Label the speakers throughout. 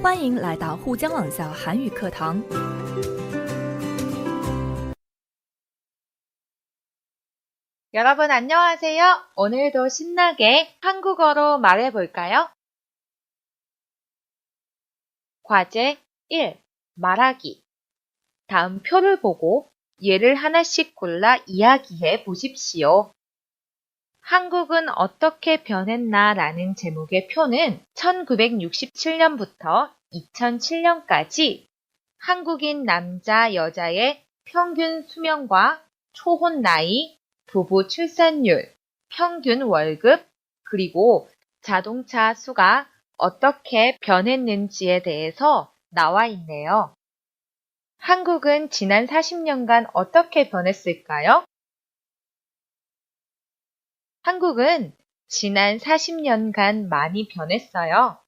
Speaker 1: 欢迎来到沪江网校韩语课堂。
Speaker 2: 여러분 안녕하세요. 오늘도 신나게 한국어로 말해볼까요? 과제 1. 말하기. 다음 표를 보고 예를 하나씩 골라 이야기해 보십시오. 한국은 어떻게 변했나 라는 제목의 표는 1967년부터 2007년까지 한국인 남자, 여자의 평균 수명과 초혼 나이, 부부 출산율, 평균 월급, 그리고 자동차 수가 어떻게 변했는지에 대해서 나와 있네요. 한국은 지난 40년간 어떻게 변했을까요? 한국은 지난 40년간 많이 변했어요.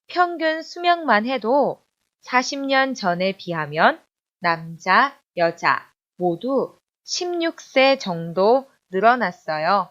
Speaker 2: 평균 수명만 해도 40년 전에 비하면 남자, 여자 모두 16세 정도 늘어났어요.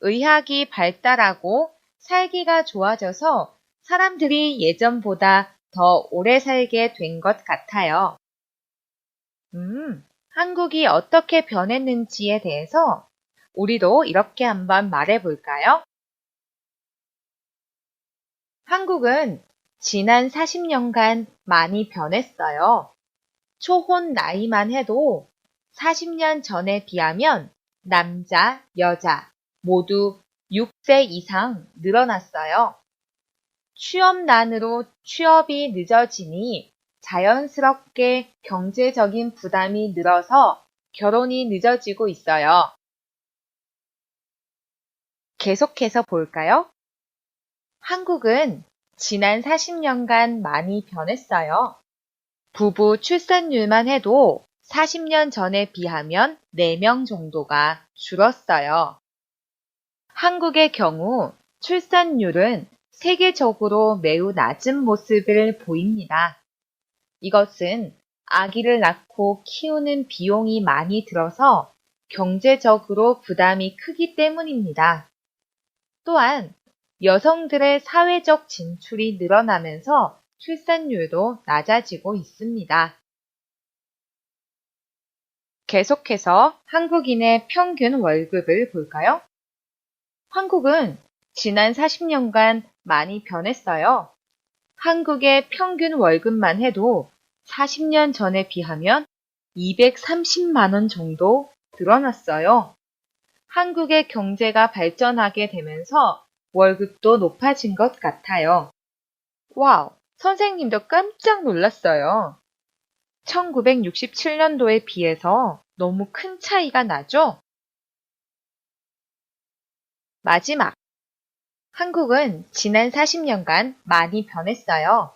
Speaker 2: 의학이 발달하고 살기가 좋아져서 사람들이 예전보다 더 오래 살게 된 것 같아요. 한국이 어떻게 변했는지에 대해서 우리도 이렇게 한번 말해볼까요? 한국은 지난 40년간 많이 변했어요. 초혼 나이만 해도 40년 전에 비하면 남자, 여자 모두 6세 이상 늘어났어요. 취업난으로 취업이 늦어지니 자연스럽게 경제적인 부담이 늘어서 결혼이 늦어지고 있어요. 계속해서 볼까요? 한국은 지난 40년간 많이 변했어요. 부부 출산율만 해도 40년 전에 비하면 4명 정도가 줄었어요. 한국의 경우 출산율은 세계적으로 매우 낮은 모습을 보입니다. 이것은 아기를 낳고 키우는 비용이 많이 들어서 경제적으로 부담이 크기 때문입니다. 또한 여성들의 사회적 진출이 늘어나면서 출산율도 낮아지고 있습니다. 계속해서 한국인의 평균 월급을 볼까요? 한국은 지난 40년간 많이 변했어요. 한국의 평균 월급만 해도 40년 전에 비하면 230만 원 정도 늘어났어요. 한국의 경제가 발전하게 되면서 월급도 높아진 것 같아요. 와우, 선생님도 깜짝 놀랐어요. 1967년도에 비해서 너무 큰 차이가 나죠? 마지막, 한국은 지난 40년간 많이 변했어요.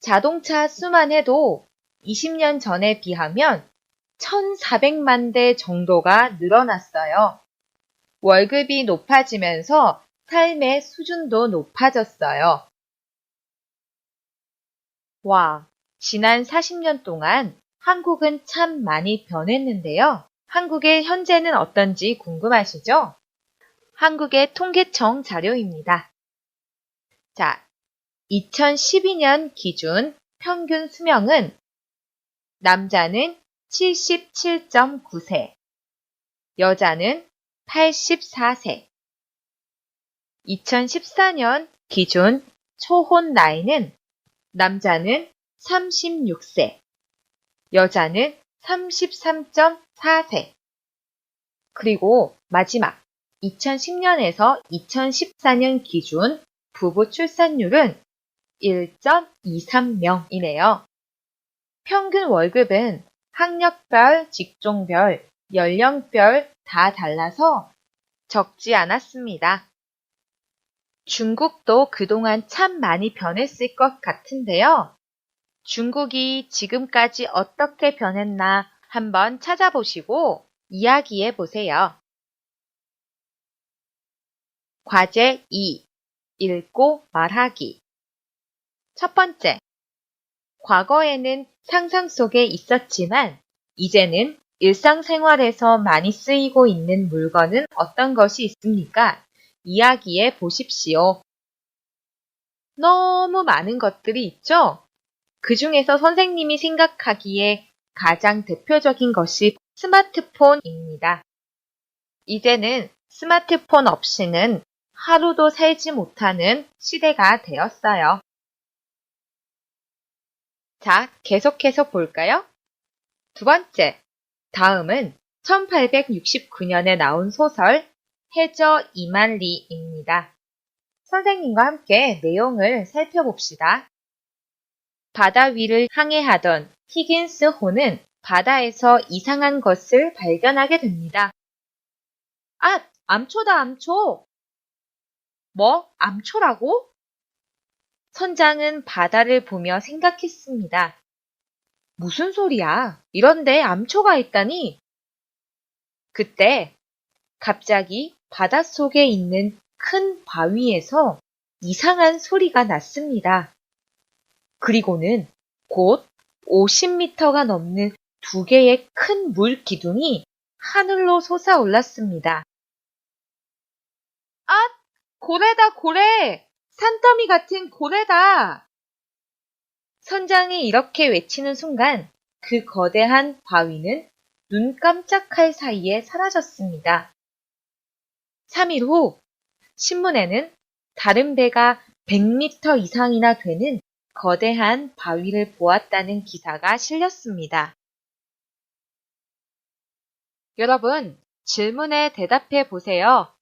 Speaker 2: 자동차 수만 해도 20년 전에 비하면 1,400만 대 정도가 늘어났어요. 월급이 높아지면서 삶의 수준도 높아졌어요. 와, 지난 40년 동안 한국은 참 많이 변했는데요. 한국의 현재는 어떤지 궁금하시죠? 한국의 통계청 자료입니다. 자, 2012년 기준 평균 수명은 남자는 77.9세, 여자는 84세. 2014년 기준 초혼 나이는 남자는 36세, 여자는 33.4세. 그리고 마지막 2010년에서 2014년 기준 부부 출산율은 1.23명이네요. 평균 월급은 학력별, 직종별, 연령별 다 달라서 적지 않았습니다. 중국도 그동안 참 많이 변했을 것 같은데요. 중국이 지금까지 어떻게 변했나 한번 찾아보시고 이야기해 보세요. 과제 2. 읽고 말하기. 첫 번째. 과거에는 상상 속에 있었지만 이제는 일상생활에서 많이 쓰이고 있는 물건은 어떤 것이 있습니까? 이야기해 보십시오. 너무 많은 것들이 있죠? 그 중에서 선생님이 생각하기에 가장 대표적인 것이 스마트폰입니다. 이제는 스마트폰 없이는 하루도 살지 못하는 시대가 되었어요. 자, 계속해서 볼까요? 두 번째, 다음은 1869년에 나온 소설 해저 이만리입니다. 선생님과 함께 내용을 살펴봅시다. 바다 위를 항해하던 히긴스 호는 바다에서 이상한 것을 발견하게 됩니다. 아, 암초다, 암초! 뭐? 암초라고? 선장은 바다를 보며 생각했습니다. 무슨 소리야? 이런데 암초가 있다니? 그때 갑자기 바닷속에 있는 큰 바위에서 이상한 소리가 났습니다. 그리고는 곧 50m가 넘는 두 개의 큰 물 기둥이 하늘로 솟아올랐습니다. 아, 고래다, 고래! 산더미 같은 고래다! 선장이 이렇게 외치는 순간 그 거대한 바위는 눈 깜짝할 사이에 사라졌습니다. 3일 후 신문에는 다른 배가 100m 이상이나 되는 거대한 바위를 보았다는 기사가 실렸습니다. 여러분, 질문에 대답해 보세요.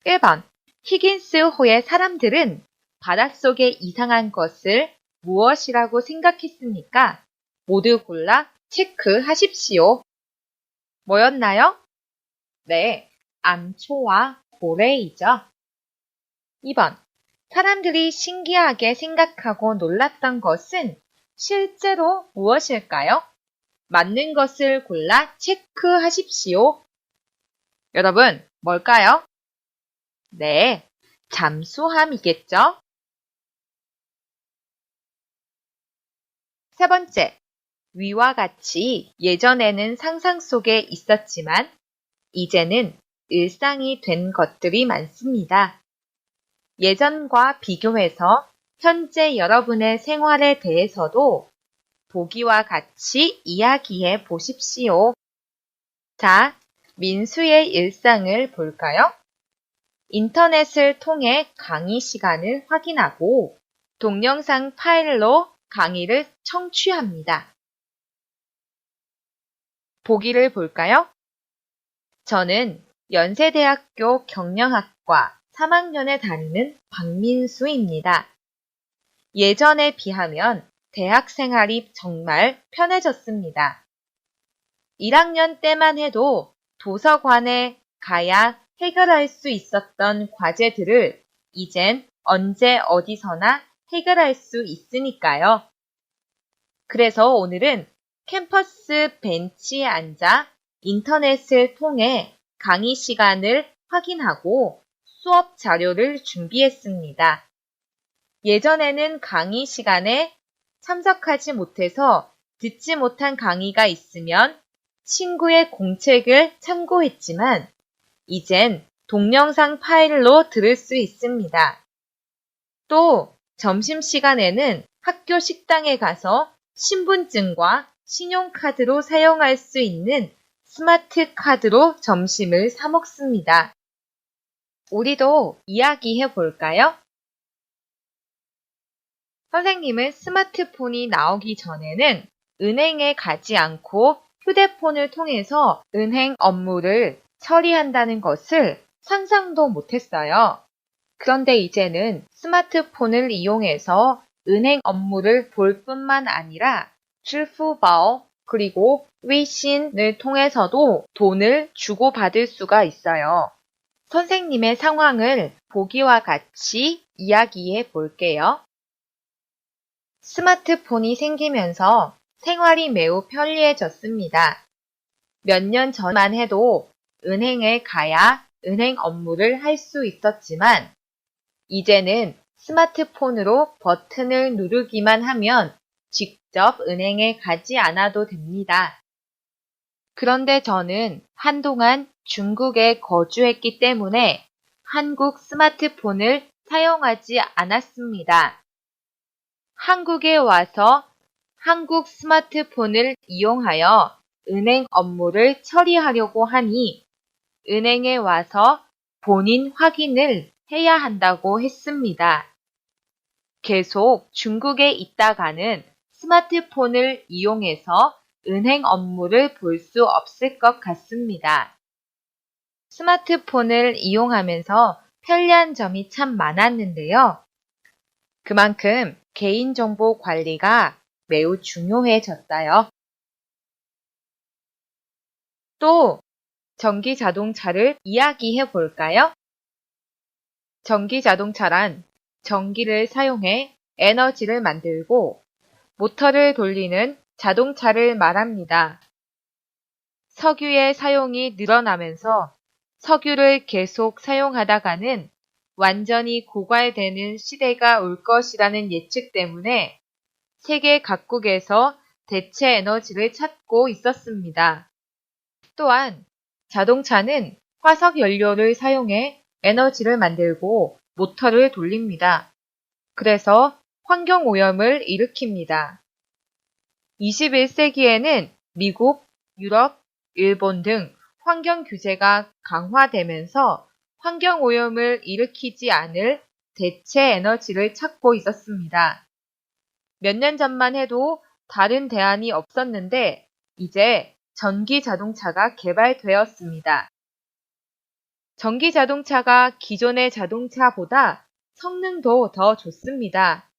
Speaker 2: 일 번 히긴스호의 사람들은 바닷속에 이상한 것을 무엇이라고 생각했습니까? 모두 골라 체크하십시오. 뭐였나요? 네, 암초와 고래이죠. 2번 사람들이 신기하게 생각하고 놀랐던 것은 실제로 무엇일까요? 맞는 것을 골라 체크하십시오. 여러분, 뭘까요? 네, 잠수함이겠죠? 세 번째, 위와 같이 예전에는 상상 속에 있었지만 이제는 일상이 된 것들이 많습니다. 예전과 비교해서 현재 여러분의 생활에 대해서도 보기와 같이 이야기해 보십시오. 자, 민수의 일상을 볼까요? 인터넷을 통해 강의 시간을 확인하고 동영상 파일로 강의를 청취합니다. 보기를 볼까요? 저는 연세대학교 경영학과 3학년에 다니는 박민수입니다. 예전에 비하면 대학 생활이 정말 편해졌습니다. 1학년 때만 해도 도서관에 가야 해결할 수 있었던 과제들을 이젠 언제 어디서나 해결할 수 있으니까요. 그래서 오늘은 캠퍼스 벤치에 앉아 인터넷을 통해 강의 시간을 확인하고 수업 자료를 준비했습니다. 예전에는 강의 시간에 참석하지 못해서 듣지 못한 강의가 있으면 친구의 공책을 참고했지만 이젠 동영상 파일로 들을 수 있습니다. 또 점심시간에는 학교 식당에 가서 신분증과 신용카드로 사용할 수 있는 스마트 카드로 점심을 사 먹습니다. 우리도 이야기해 볼까요? 선생님은 스마트폰이 나오기 전에는 은행에 가지 않고 휴대폰을 통해서 은행 업무를 처리한다는 것을 상상도 못했어요. 그런데 이제는 스마트폰을 이용해서 은행 업무를 볼 뿐만 아니라 支付宝 그리고 웨이신을 통해서도 돈을 주고받을 수가 있어요. 선생님의 상황을 보기와 같이 이야기해 볼게요. 스마트폰이 생기면서 생활이 매우 편리해졌습니다. 몇 년 전만 해도 은행에 가야 은행 업무를 할 수 있었지만 이제는 스마트폰으로 버튼을 누르기만 하면 직접 은행에 가지 않아도 됩니다. 그런데 저는 한동안 중국에 거주했기 때문에 한국 스마트폰을 사용하지 않았습니다. 한국에 와서 한국 스마트폰을 이용하여 은행 업무를 처리하려고 하니 은행에 와서 본인 확인을 해야 한다고 했습니다. 계속 중국에 있다가는 스마트폰을 이용해서 은행 업무를 볼 수 없을 것 같습니다. 스마트폰을 이용하면서 편리한 점이 참 많았는데요. 그만큼 개인정보 관리가 매우 중요해졌어요. 또 전기 자동차를 이야기해 볼까요? 전기 자동차란 전기를 사용해 에너지를 만들고 모터를 돌리는 자동차를 말합니다. 석유의 사용이 늘어나면서 석유를 계속 사용하다가는 완전히 고갈되는 시대가 올 것이라는 예측 때문에 세계 각국에서 대체 에너지를 찾고 있었습니다. 또한 자동차는 화석 연료를 사용해 에너지를 만들고 모터를 돌립니다. 그래서 환경오염을 일으킵니다. 21세기에는 미국, 유럽, 일본 등 환경 규제가 강화되면서 환경오염을 일으키지 않을 대체 에너지를 찾고 있었습니다. 몇 년 전만 해도 다른 대안이 없었는데 이제 전기 자동차가 개발되었습니다. 전기 자동차가 기존의 자동차보다 성능도 더 좋습니다.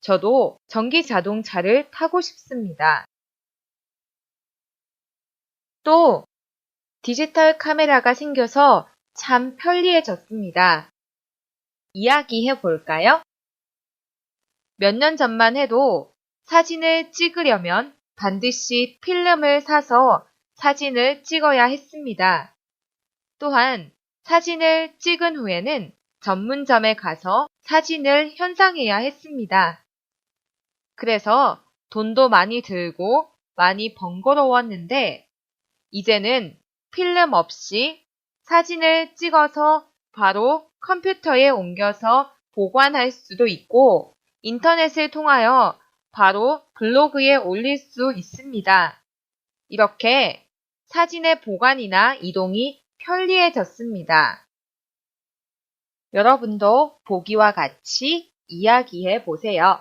Speaker 2: 저도 전기 자동차를 타고 싶습니다. 또 디지털 카메라가 생겨서 참 편리해졌습니다. 이야기해 볼까요? 몇 년 전만 해도 사진을 찍으려면 반드시 필름을 사서 사진을 찍어야 했습니다. 또한 사진을 찍은 후에는 전문점에 가서 사진을 현상해야 했습니다. 그래서 돈도 많이 들고 많이 번거로웠는데 이제는 필름 없이 사진을 찍어서 바로 컴퓨터에 옮겨서 보관할 수도 있고 인터넷을 통하여 바로 블로그에 올릴 수 있습니다. 이렇게 사진의 보관이나 이동이 편리해졌습니다. 여러분도 보기와 같이 이야기해 보세요.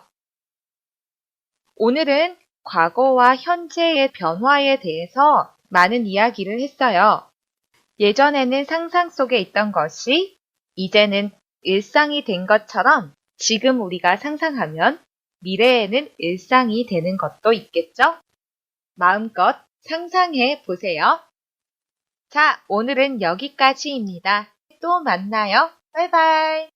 Speaker 2: 오늘은 과거와 현재의 변화에 대해서 많은 이야기를 했어요. 예전에는 상상 속에 있던 것이 이제는 일상이 된 것처럼 지금 우리가 상상하면 미래에는 일상이 되는 것도 있겠죠? 마음껏 상상해 보세요. 자, 오늘은 여기까지입니다. 또 만나요. 바이바이.